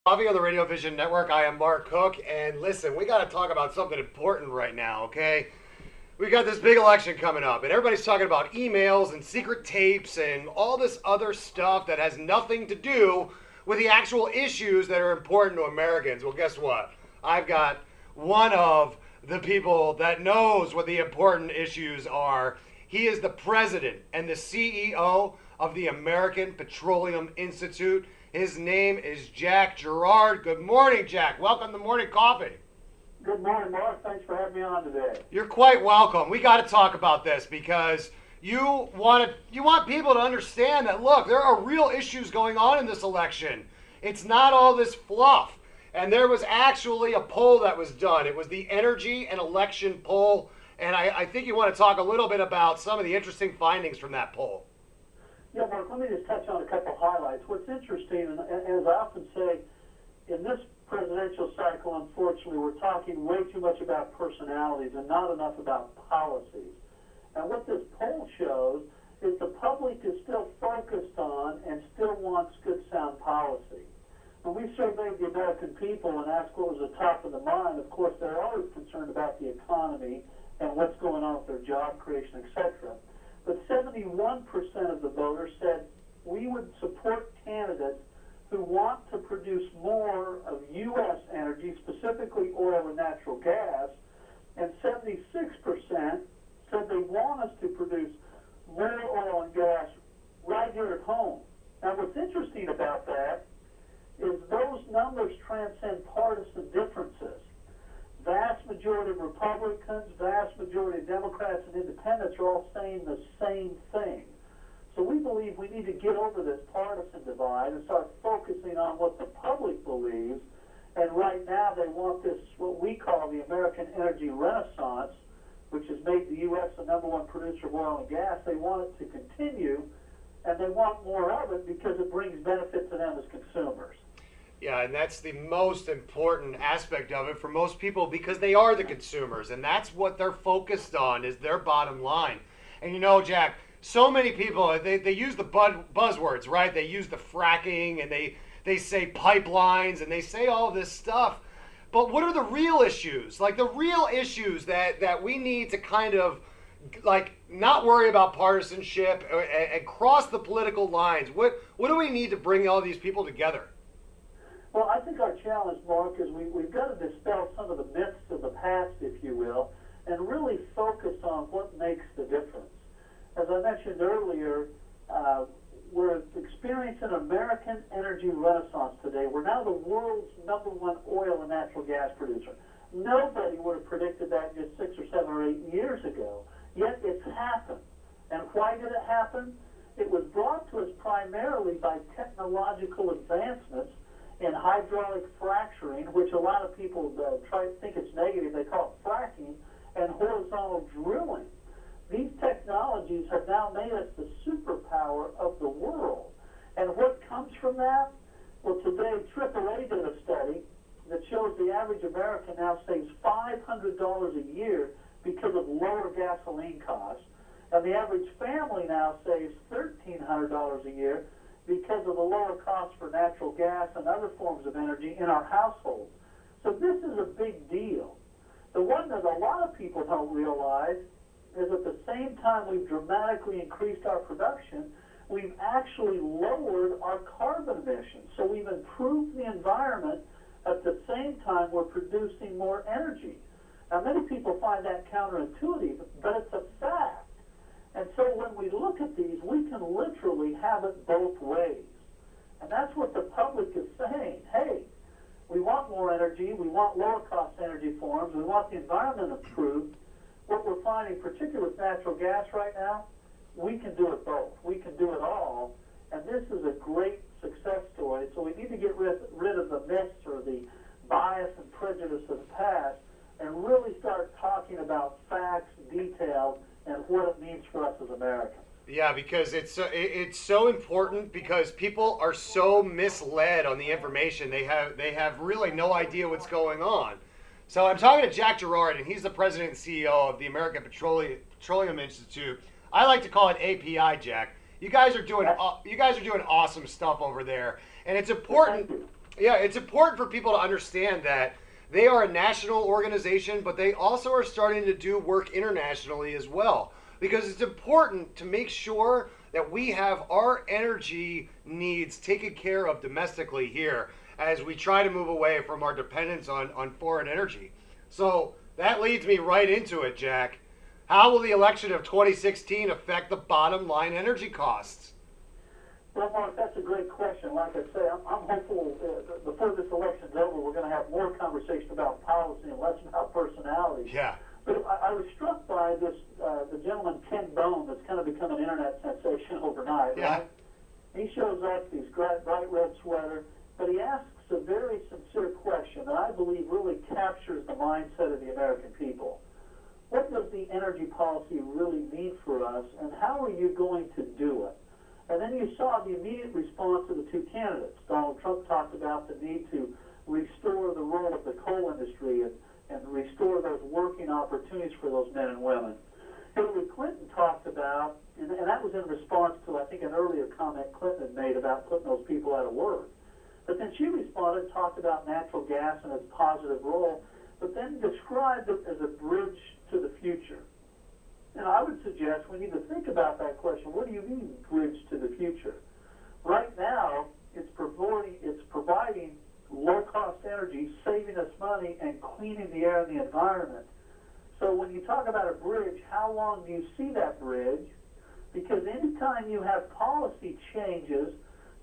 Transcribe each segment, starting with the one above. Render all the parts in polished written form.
Coffee on the Radio Vision Network. I am Mark Cook, and listen, we got to talk about something important right now, okay? We got this big election coming up, and everybody's talking about emails and secret tapes and all this other stuff that has nothing to do with the actual issues that are important to Americans. Well, guess what? I've got one of the people that knows what the important issues are. He is the president and the CEO of the American Petroleum Institute. His name is Jack Gerard. Good morning, Jack. Welcome to Morning Coffee. Good morning, Mark. Thanks for having me on today. You're quite welcome. We got to talk about this because you want people to understand that, look, there are real issues going on in this election. It's not all this fluff. And there was actually a poll that was done. It was the Energy and Election poll. And I think you want to talk a little bit about some of the interesting findings from that poll. Yeah, Mark, let me just touch on a couple highlights. What's interesting, and as I often say, in this presidential cycle, unfortunately, we're talking way too much about personalities and not enough about policies. And what this poll shows is the public is still focused on and still wants good, sound policy. When we surveyed the American people and asked what was the top of the mind, of course, they're always concerned about the economy and what's going on with their job creation, etc. But 71% of the voters said we would support candidates who want to produce more of U.S. energy, specifically oil and natural gas, and 76% said they want us to produce more oil and gas right here at home. Now, what's interesting about that is those numbers transcend partisan differences. Vast majority of Republicans, vast majority of Democrats and independents are all saying the same thing. So we believe we need to get over this partisan divide and start focusing on what the public believes. And right now they want this, what we call the American energy renaissance, which has made the U.S. the #1 producer of oil and gas. They want it to continue, and they want more of it because it brings benefit to them as consumers. Yeah, and that's the most important aspect of it for most people because they are the consumers, and that's what they're focused on is their bottom line. And you know, Jack, so many people, they use the buzzwords, right? They use the fracking, and they say pipelines, and they say all this stuff. But what are the real issues? Like the real issues that we need to kind of like not worry about partisanship and cross the political lines. What do we need to bring all these people together? Well, I think our challenge, Mark, is we've got to dispel some of the myths of the past, if you will, and really focus on what makes the difference. As I mentioned earlier, we're experiencing an American energy renaissance today. We're now the world's #1 oil and natural gas producer. Nobody would have predicted that just 6 or 7 or 8 years ago, yet it's happened. And why did it happen? It was brought to us primarily by technological advancements in hydraulic fracturing, which a lot of people try to think it's negative. They call it fracking, and horizontal drilling. These technologies have now made us the superpower of the world. And what comes from that? Well, today, AAA did a study that shows the average American now saves $500 a year because of lower gasoline costs. And the average family now saves $1,300 a year because of the lower costs for natural gas and other forms of energy in our households. So this is a big deal. The one that a lot of people don't realize is at the same time we've dramatically increased our production, we've actually lowered our carbon emissions. So we've improved the environment at the same time we're producing more energy. Now many people find that counterintuitive, but it's a fact. And so when we look at these, we can literally have it both ways. And that's what the public is saying. Hey, we want more energy, we want lower cost energy forms, we want the environment improved. What we're finding, particularly with natural gas right now, we can do it both. We can do it all. And this is a great success story. So we need to get rid of the myths or the bias and prejudice of the past and really start talking about facts, details, and what it means for us as Americans. Yeah, because it's so important because people are so misled on the information. They have really no idea what's going on. So I'm talking to Jack Gerard, and he's the president and CEO of the American Petroleum Institute. I like to call it API, Jack. You guys are doing awesome stuff over there, and it's important. Yeah, it's important for people to understand that they are a national organization, but they also are starting to do work internationally as well. Because it's important to make sure that we have our energy needs taken care of domestically here as we try to move away from our dependence on foreign energy. So that leads me right into it, Jack. How will the election of 2016 affect the bottom line energy costs? Well, Mark, that's a great question. Like I say, I'm hopeful before this election's over, we're going to have more conversation about policy and less about personality. Yeah. But I was struck by this, the gentleman, Ken Bone, that's kind of become an internet sensation overnight, Yeah. right? He shows up, he's bright red sweater, but he asks a very sincere question that I believe really captures the mindset of the American people. What does the energy policy really mean for us, and how are you going to do it? And then you saw the immediate response of the two candidates. Donald Trump talked about the need to restore the role of the coal industry and restore those working opportunities for those men and women. Hillary Clinton talked about, and that was in response to, I think, an earlier comment Clinton had made about putting those people out of work. But then she responded and talked about natural gas and its positive role, but then described it as a bridge to the future. And I would suggest we need to think about that question. What do you mean, bridge to the future? Right now, it's providing low-cost energy, saving us money, and cleaning the air and the environment. So when you talk about a bridge, how long do you see that bridge? Because anytime you have policy changes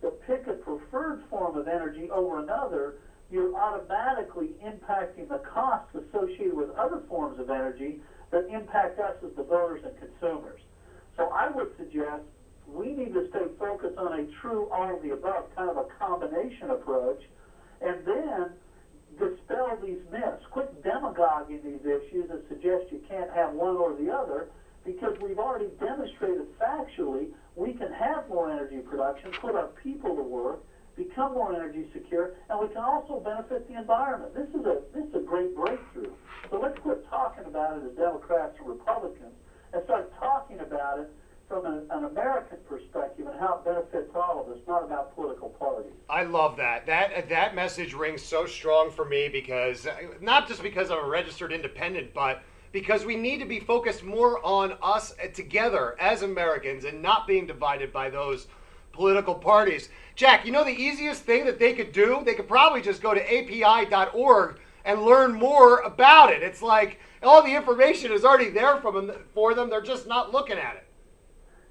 that pick a preferred form of energy over another, you're automatically impacting the costs associated with other forms of energy that impact us as the voters and consumers. So I would suggest we need to stay focused on a true all of the above, kind of a combination approach, and then dispel these myths. Quit demagoguing these issues that suggest you can't have one or the other, because we've already demonstrated factually we can have more energy production, put our people to work, become more energy secure, and we can also benefit the environment. This is a great breakthrough. So let's quit talking about it as Democrats and Republicans and start talking about it from an American perspective and how it benefits all of us, not about political parties. I love that. That message rings so strong for me because, not just because I'm a registered independent, but because we need to be focused more on us together as Americans and not being divided by those political parties. Jack, you know the easiest thing that they could do? They could probably just go to api.org and learn more about it. It's like all the information is already there for them. They're just not looking at it.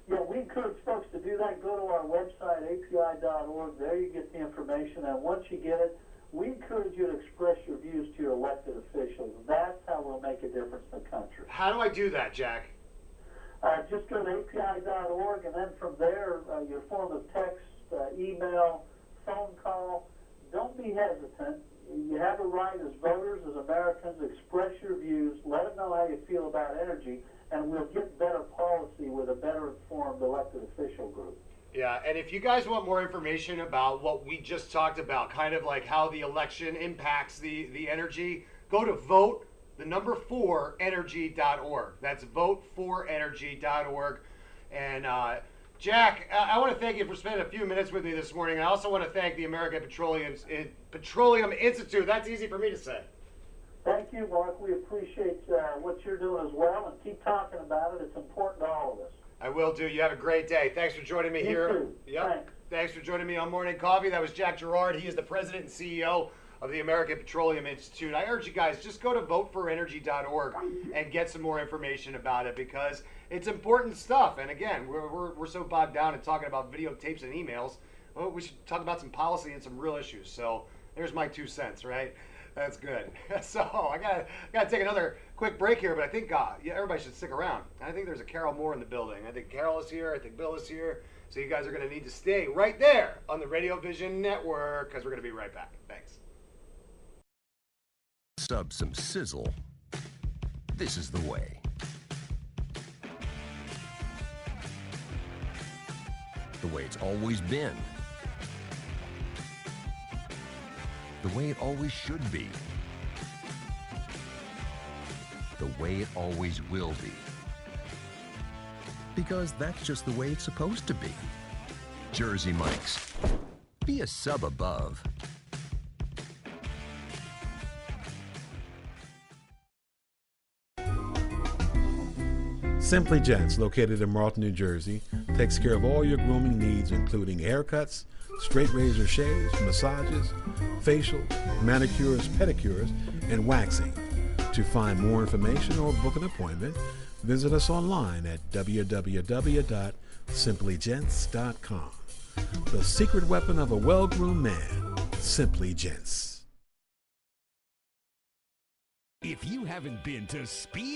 Yeah, we encourage folks to do that. Go to our website, api.org. There you get the information. And once you get it, we encourage you to express your views to your elected officials. That's how we'll make a difference in the country. How do I do that, Jack? Just go to api.org, and then from there, your form of text, email, phone call. Don't be hesitant. You have a right as voters, as Americans, express your views, let them know how you feel about energy, and we'll get better policy with a better informed elected official group. Yeah, and if you guys want more information about what we just talked about, kind of like how the election impacts the energy, go to vote4energy.org. That's vote4energy.org. And Jack, I want to thank you for spending a few minutes with me this morning. I also want to thank the American Petroleum Institute. That's easy for me to say. Thank you, Mark. We appreciate what you're doing as well, and keep talking about it. It's important to all of us. I will do. You have a great day. Thanks for joining me here. Too. Yep. Thanks for joining me on Morning Coffee. That was Jack Gerard. He is the president and CEO of the American Petroleum Institute. I urge you guys, just go to voteforenergy.org and get some more information about it because it's important stuff. And again, we're so bogged down in talking about videotapes and emails. Well, we should talk about some policy and some real issues. So there's my 2 cents, right? That's good. So I gotta take another quick break here, but I think everybody should stick around. I think there's a Carol Moore in the building. I think Carol is here. I think Bill is here. So you guys are gonna need to stay right there on the Radio Vision Network because we're gonna be right back. Thanks. Sub some sizzle. This is the way. The way it's always been. The way it always should be. The way it always will be. Because that's just the way it's supposed to be. Jersey Mike's. Be a sub above. Simply Gents, located in Marlton, New Jersey, takes care of all your grooming needs, including haircuts, straight razor shaves, massages, facials, manicures, pedicures, and waxing. To find more information or book an appointment, visit us online at www.simplygents.com. The secret weapon of a well-groomed man, Simply Gents. If you haven't been to Speed